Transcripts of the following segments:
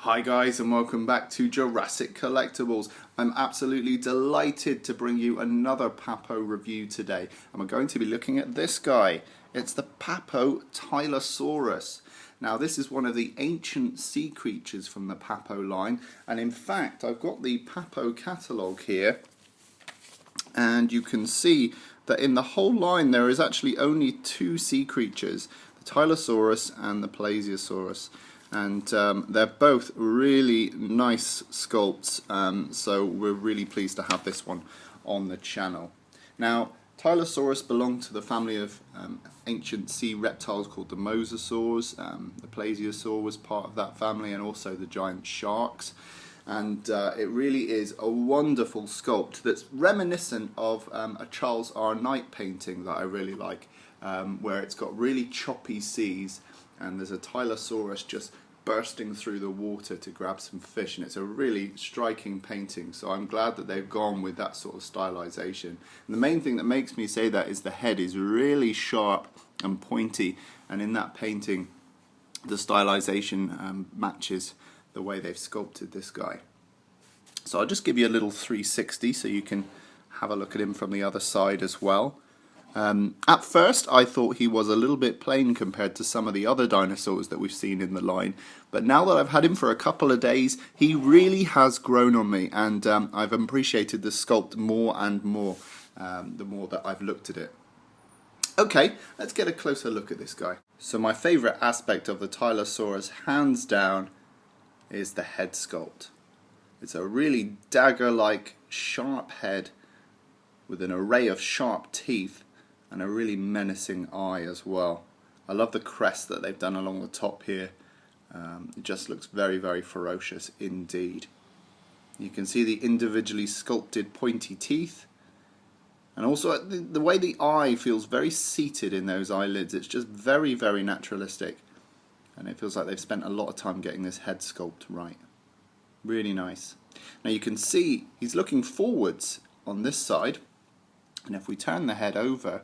Hi guys, and welcome back to Jurassic Collectibles. I'm absolutely delighted to bring you another Papo review today, and we're going to be looking at this guy. It's the Papo Tylosaurus. Now this is one of the ancient sea creatures from the Papo line, and in fact I've got the Papo catalogue here, and you can see that in the whole line there is actually only two sea creatures, the Tylosaurus and the Plesiosaurus. And they're both really nice sculpts, so we're really pleased to have this one on the channel. Now, Tylosaurus belonged to the family of ancient sea reptiles called the mosasaurs. The plesiosaur was part of that family, and also the giant sharks. And it really is a wonderful sculpt that's reminiscent of a Charles R. Knight painting that I really like, where it's got really choppy seas, and there's a Tylosaurus just bursting through the water to grab some fish, and it's a really striking painting, so I'm glad that they've gone with that sort of stylization. And the main thing that makes me say that is the head is really sharp and pointy, and in that painting the stylization matches the way they've sculpted this guy. So I'll just give you a little 360 so you can have a look at him from the other side as well. At first I thought he was a little bit plain compared to some of the other dinosaurs that we've seen in the line, but now that I've had him for a couple of days, he really has grown on me, and I've appreciated the sculpt more and more the more that I've looked at it. Okay, let's get a closer look at this guy. So my favourite aspect of the Tylosaurus, hands down, is the head sculpt. It's a really dagger-like sharp head with an array of sharp teeth and a really menacing eye as well. I love the crest that they've done along the top here. It just looks very, very ferocious indeed. You can see the individually sculpted pointy teeth, and also the way the eye feels very seated in those eyelids. It's just very, very naturalistic, and it feels like they've spent a lot of time getting this head sculpt right. Really nice. Now you can see he's looking forwards on this side, and if we turn the head over,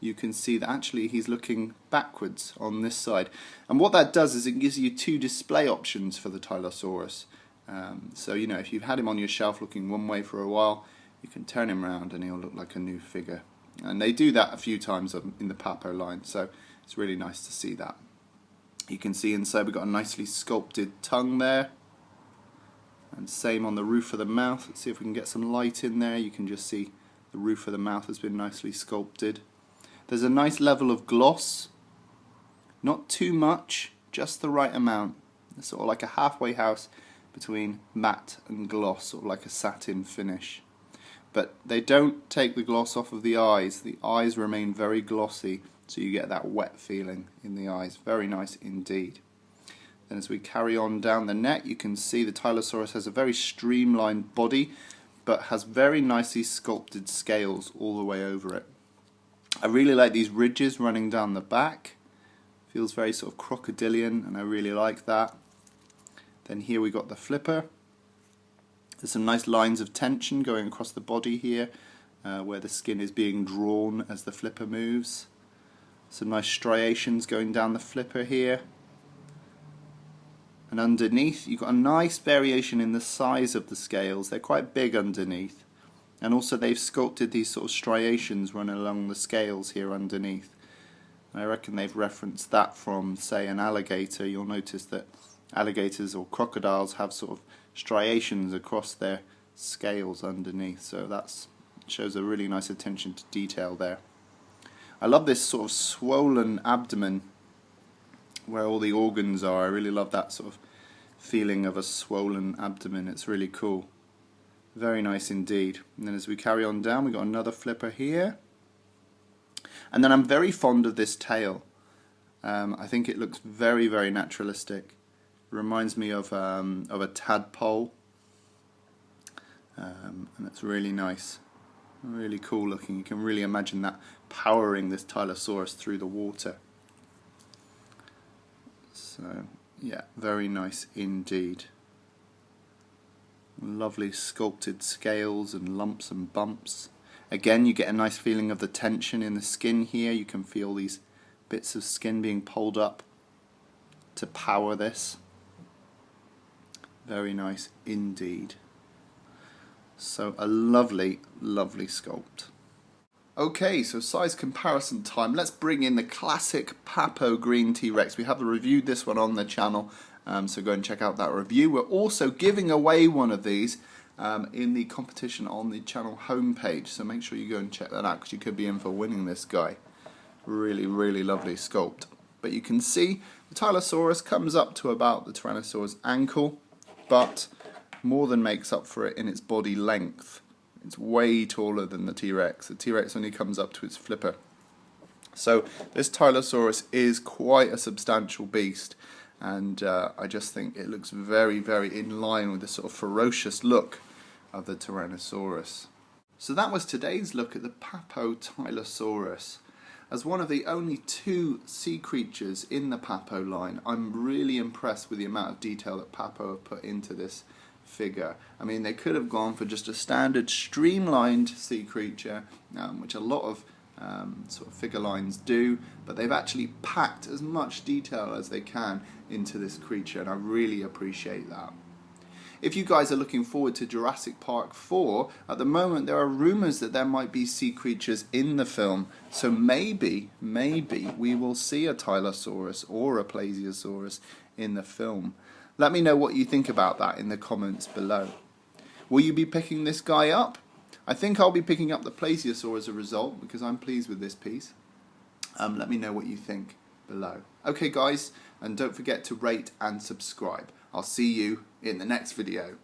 you can see that actually he's looking backwards on this side. And what that does is it gives you two display options for the Tylosaurus. So, you know, if you've had him on your shelf looking one way for a while, you can turn him around and he'll look like a new figure. And they do that a few times in the Papo line, so it's really nice to see that. You can see inside we've got a nicely sculpted tongue there. And same on the roof of the mouth. Let's see if we can get some light in there. You can just see the roof of the mouth has been nicely sculpted. There's a nice level of gloss, not too much, just the right amount. It's sort of like a halfway house between matte and gloss, sort of like a satin finish. But they don't take the gloss off of the eyes. The eyes remain very glossy, so you get that wet feeling in the eyes. Very nice indeed. Then as we carry on down the neck, you can see the Tylosaurus has a very streamlined body, but has very nicely sculpted scales all the way over it. I really like these ridges running down the back. Feels very sort of crocodilian, and I really like that. Then here we got the flipper. There's some nice lines of tension going across the body here, where the skin is being drawn as the flipper moves. Some nice striations going down the flipper here. And underneath you've got a nice variation in the size of the scales. They're quite big underneath, and also they've sculpted these sort of striations running along the scales here underneath. And I reckon they've referenced that from, say, an alligator. You'll notice that alligators or crocodiles have sort of striations across their scales underneath, so that shows a really nice attention to detail there. I love this sort of swollen abdomen where all the organs are. I really love that sort of feeling of a swollen abdomen. It's really cool. Very nice indeed. And then as we carry on down, we've got another flipper here. And then I'm very fond of this tail. I think it looks very, very naturalistic. It reminds me of a tadpole. And it's really nice. Really cool looking. You can really imagine that powering this Tylosaurus through the water. So, yeah, very nice indeed. Lovely sculpted scales and lumps and bumps. Again, you get a nice feeling of the tension in the skin here. You can feel these bits of skin being pulled up to power this. Very nice indeed. So a lovely, lovely sculpt. Okay, so size comparison time. Let's bring in the classic Papo Green T-Rex. We have reviewed this one on the channel, so go and check out that review. We're also giving away one of these in the competition on the channel homepage, so make sure you go and check that out because you could be in for winning this guy. Really, really lovely sculpt. But you can see the Tylosaurus comes up to about the Tyrannosaurus ankle, but more than makes up for it in its body length. It's way taller than the T-Rex. The T-Rex only comes up to its flipper. So this Tylosaurus is quite a substantial beast, and I just think it looks very, very in line with the sort of ferocious look of the Tyrannosaurus. So that was today's look at the Papo Tylosaurus. As one of the only 2 sea creatures in the Papo line, I'm really impressed with the amount of detail that Papo have put into this figure. I mean, they could have gone for just a standard streamlined sea creature, which a lot of sort of figure lines do, but they've actually packed as much detail as they can into this creature, and I really appreciate that. If you guys are looking forward to Jurassic Park 4, at the moment there are rumours that there might be sea creatures in the film, so maybe we will see a Tylosaurus or a Plesiosaurus in the film. Let me know what you think about that in the comments below. Will you be picking this guy up? I think I'll be picking up the Plesiosaur as a result because I'm pleased with this piece. Let me know what you think below. Okay guys, and don't forget to rate and subscribe. I'll see you in the next video.